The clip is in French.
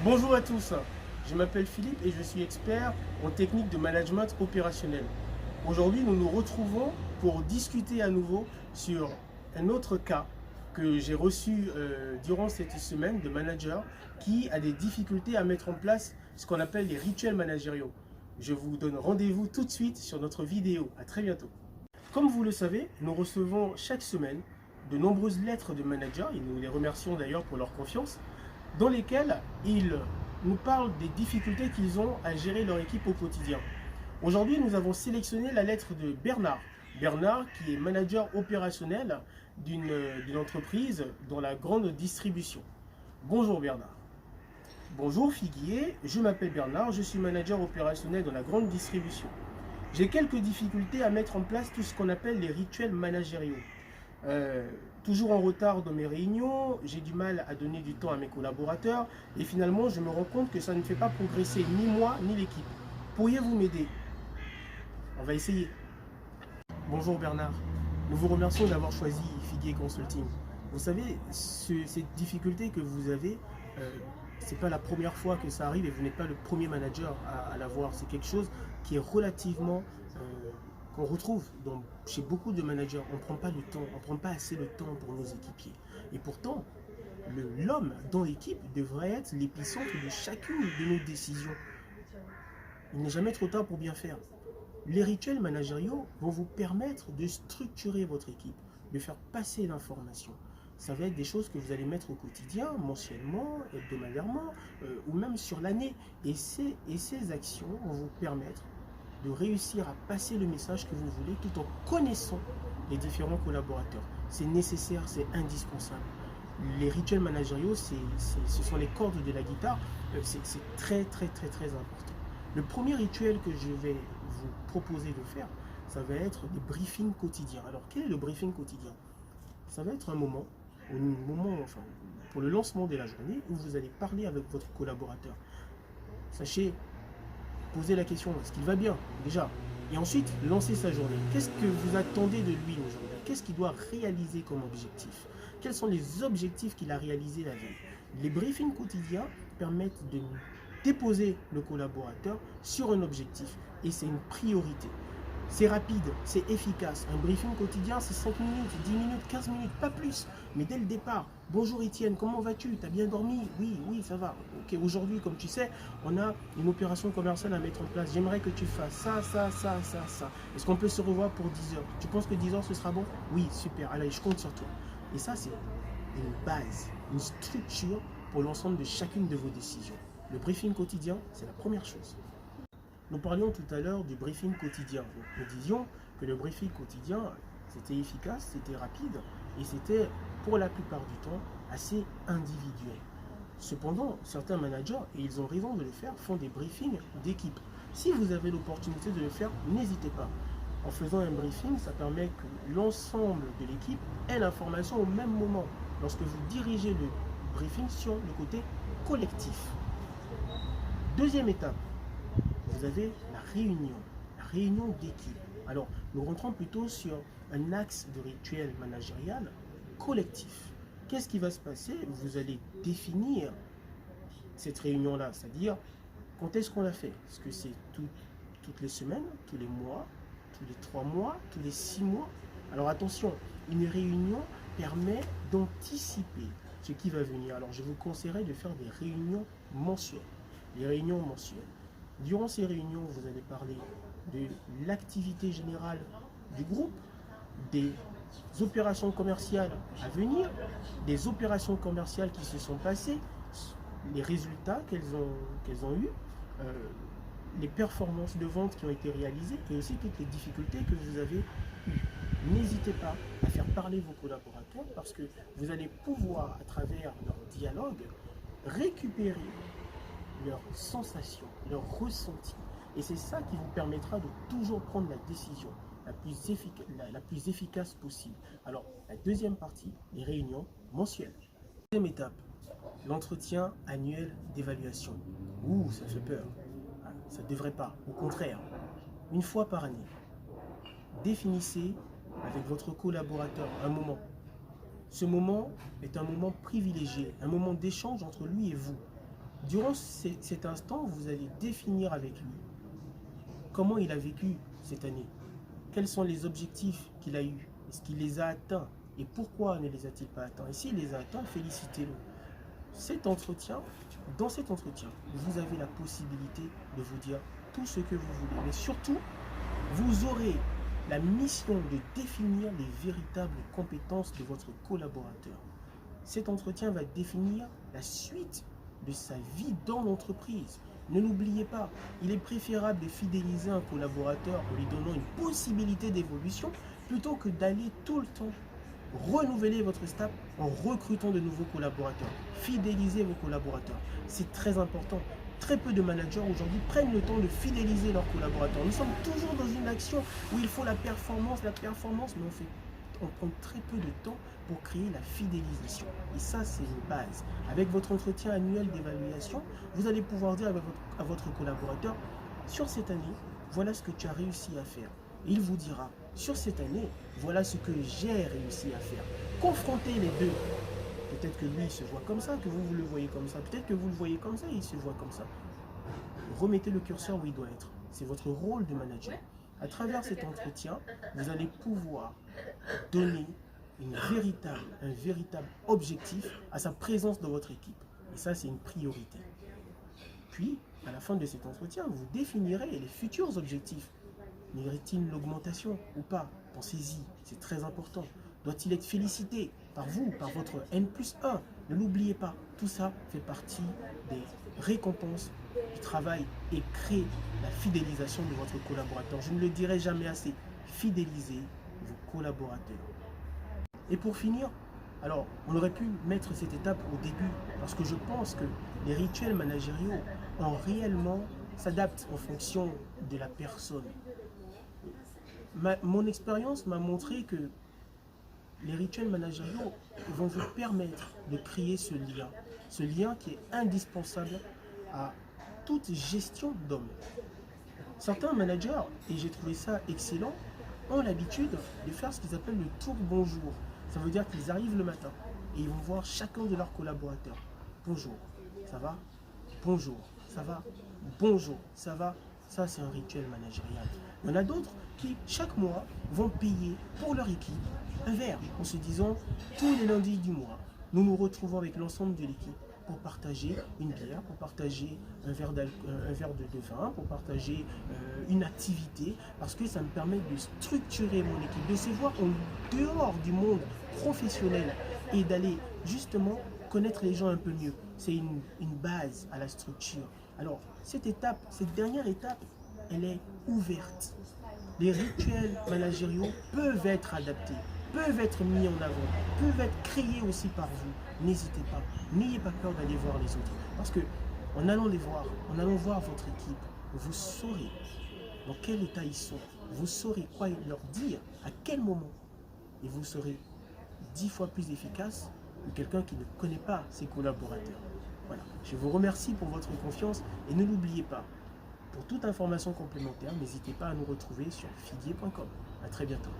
Bonjour à tous, je m'appelle Philippe et je suis expert en technique de management opérationnel. Aujourd'hui, nous nous retrouvons pour discuter à nouveau sur un autre cas que j'ai reçu durant cette semaine de manager qui a des difficultés à mettre en place ce qu'on appelle les rituels managériaux. Je vous donne rendez-vous tout de suite sur notre vidéo. À très bientôt. Comme vous le savez, nous recevons chaque semaine de nombreuses lettres de managers, et nous les remercions d'ailleurs pour leur confiance, dans lesquelles ils nous parlent des difficultés qu'ils ont à gérer leur équipe au quotidien. Aujourd'hui, nous avons sélectionné la lettre de Bernard. Bernard, qui est manager opérationnel d'une entreprise dans la grande distribution. Bonjour Bernard. Bonjour Figuier, je m'appelle Bernard, je suis manager opérationnel dans la grande distribution. J'ai quelques difficultés à mettre en place tout ce qu'on appelle les rituels managériaux. Toujours en retard dans mes réunions, j'ai du mal à donner du temps à mes collaborateurs et finalement je me rends compte que ça ne fait pas progresser ni moi ni l'équipe. Pourriez-vous m'aider? On va essayer. Bonjour Bernard, nous vous remercions d'avoir choisi Figuier Consulting. Vous savez, cette difficulté que vous avez, c'est pas la première fois que ça arrive et vous n'êtes pas le premier manager à l'avoir. C'est quelque chose qui est relativement qu'on retrouve chez beaucoup de managers. On ne prend pas le temps, on ne prend pas assez le temps pour nos équipiers. Et pourtant, l'homme dans l'équipe devrait être l'épicentre de chacune de nos décisions. Il n'est jamais trop tard pour bien faire. Les rituels managériaux vont vous permettre de structurer votre équipe, de faire passer l'information. Ça va être des choses que vous allez mettre au quotidien, mensuellement, hebdomadairement, ou même sur l'année. Et ces actions vont vous permettre de réussir à passer le message que vous voulez tout en connaissant les différents collaborateurs. C'est nécessaire, c'est indispensable. Les rituels managériaux, ce sont les cordes de la guitare. C'est très important. Le premier rituel que je vais vous proposer de faire, ça va être des briefings quotidiens. Alors, quel est le briefing quotidien? Ça va être un moment, enfin, pour le lancement de la journée, où vous allez parler avec votre collaborateur. Sachez, poser la question, est-ce qu'il va bien déjà? Et ensuite, lancer sa journée. Qu'est-ce que vous attendez de lui aujourd'hui? Qu'est-ce qu'il doit réaliser comme objectif? Quels sont les objectifs qu'il a réalisés la veille? Les briefings quotidiens permettent de déposer le collaborateur sur un objectif et c'est une priorité. C'est rapide, c'est efficace. Un briefing quotidien, c'est 5 minutes, 10 minutes, 15 minutes, pas plus. Mais dès le départ, bonjour Étienne, comment vas-tu? T'as bien dormi? Oui, ça va. Ok, aujourd'hui, comme tu sais, on a une opération commerciale à mettre en place. J'aimerais que tu fasses ça. Est-ce qu'on peut se revoir pour 10 heures? Tu penses que 10 heures, ce sera bon? Oui, super. Allez, je compte sur toi. Et ça, c'est une base, une structure pour l'ensemble de chacune de vos décisions. Le briefing quotidien, c'est la première chose. Nous parlions tout à l'heure du briefing quotidien. Nous disions que le briefing quotidien, c'était efficace, c'était rapide et c'était pour la plupart du temps assez individuel. Cependant, certains managers, et ils ont raison de le faire, font des briefings d'équipe. Si vous avez l'opportunité de le faire, n'hésitez pas. En faisant un briefing, ça permet que l'ensemble de l'équipe ait l'information au même moment lorsque vous dirigez le briefing sur le côté collectif. Deuxième étape, vous avez la réunion d'équipe. Alors, nous rentrons plutôt sur un axe de rituel managérial collectif. Qu'est-ce qui va se passer? Vous allez définir cette réunion-là, c'est-à-dire quand est-ce qu'on la fait? Est-ce que c'est toutes les semaines, tous les mois, tous les 3 mois, tous les 6 mois? Alors attention, une réunion permet d'anticiper ce qui va venir. Alors je vous conseillerais de faire des réunions mensuelles. Les réunions mensuelles. Durant ces réunions, vous allez parler de l'activité générale du groupe, des opérations commerciales à venir, des opérations commerciales qui se sont passées, les résultats qu'elles ont eus, les performances de vente qui ont été réalisées et aussi toutes les difficultés que vous avez eues. N'hésitez pas à faire parler vos collaborateurs parce que vous allez pouvoir, à travers leur dialogue, récupérer leurs sensations, leurs ressentis. Et c'est ça qui vous permettra de toujours prendre la décision la plus efficace possible. Alors, la deuxième partie, les réunions mensuelles. Deuxième étape, l'entretien annuel d'évaluation. Ouh, ça fait peur. Ça ne devrait pas. Au contraire, une fois par année, définissez avec votre collaborateur un moment. Ce moment est un moment privilégié, un moment d'échange entre lui et vous. Durant cet instant, vous allez définir avec lui comment il a vécu cette année. Quels sont les objectifs qu'il a eus? Est-ce qu'il les a atteints? Et pourquoi ne les a-t-il pas atteints? Et s'il les a atteints, félicitez-le. Dans cet entretien, vous avez la possibilité de vous dire tout ce que vous voulez. Mais surtout, vous aurez la mission de définir les véritables compétences de votre collaborateur. Cet entretien va définir la suite de sa vie dans l'entreprise. Ne l'oubliez pas, il est préférable de fidéliser un collaborateur en lui donnant une possibilité d'évolution plutôt que d'aller tout le temps renouveler votre staff en recrutant de nouveaux collaborateurs. Fidélisez vos collaborateurs. C'est très important. Très peu de managers aujourd'hui prennent le temps de fidéliser leurs collaborateurs. Nous sommes toujours dans une action où il faut la performance, mais on prend très peu de temps pour créer la fidélisation. Et ça, c'est une base. Avec votre entretien annuel d'évaluation, vous allez pouvoir dire à votre collaborateur, sur cette année, voilà ce que tu as réussi à faire. Et il vous dira, sur cette année, voilà ce que j'ai réussi à faire. Confrontez les deux. Peut-être que lui, il se voit comme ça, que vous le voyez comme ça. Peut-être que vous le voyez comme ça et il se voit comme ça. Remettez le curseur où il doit être. C'est votre rôle de manager. À travers cet entretien, vous allez pouvoir donner un véritable objectif à sa présence dans votre équipe. Et ça, c'est une priorité. Puis, à la fin de cet entretien, vous définirez les futurs objectifs. Mérite-t-il l'augmentation ou pas? Pensez-y, c'est très important. Doit-il être félicité par vous, par votre N+1? Ne l'oubliez pas, tout ça fait partie des récompenses du travail et crée la fidélisation de votre collaborateur. Je ne le dirai jamais assez, fidélisez vos collaborateurs. Et pour finir, alors on aurait pu mettre cette étape au début parce que je pense que les rituels managériaux réellement s'adaptent en fonction de la personne. Mon expérience m'a montré que les rituels managériaux vont vous permettre de créer ce lien qui est indispensable à toute gestion d'hommes. Certains managers, et j'ai trouvé ça excellent, ont l'habitude de faire ce qu'ils appellent le tour bonjour. Ça veut dire qu'ils arrivent le matin et ils vont voir chacun de leurs collaborateurs. Bonjour, ça va? Bonjour, ça va? Bonjour, ça va? Ça, c'est un rituel managérial. Il y en a d'autres qui, chaque mois, vont payer pour leur équipe un verre en se disant, tous les lundis du mois, nous nous retrouvons avec l'ensemble de l'équipe pour partager une bière, pour partager un verre de vin, pour partager une activité, parce que ça me permet de structurer mon équipe, de se voir en dehors du monde professionnel et d'aller justement connaître les gens un peu mieux. C'est une base à la structure. Alors, cette dernière étape, elle est ouverte. Les rituels managériaux peuvent être adaptés, peuvent être mis en avant, peuvent être créés aussi par vous. N'hésitez pas, n'ayez pas peur d'aller voir les autres. Parce que en allant les voir, en allant voir votre équipe, vous saurez dans quel état ils sont. Vous saurez quoi leur dire, à quel moment. Et vous serez 10 fois plus efficace que quelqu'un qui ne connaît pas ses collaborateurs. Voilà. Je vous remercie pour votre confiance et ne l'oubliez pas. Pour toute information complémentaire, n'hésitez pas à nous retrouver sur figuier.com. À très bientôt.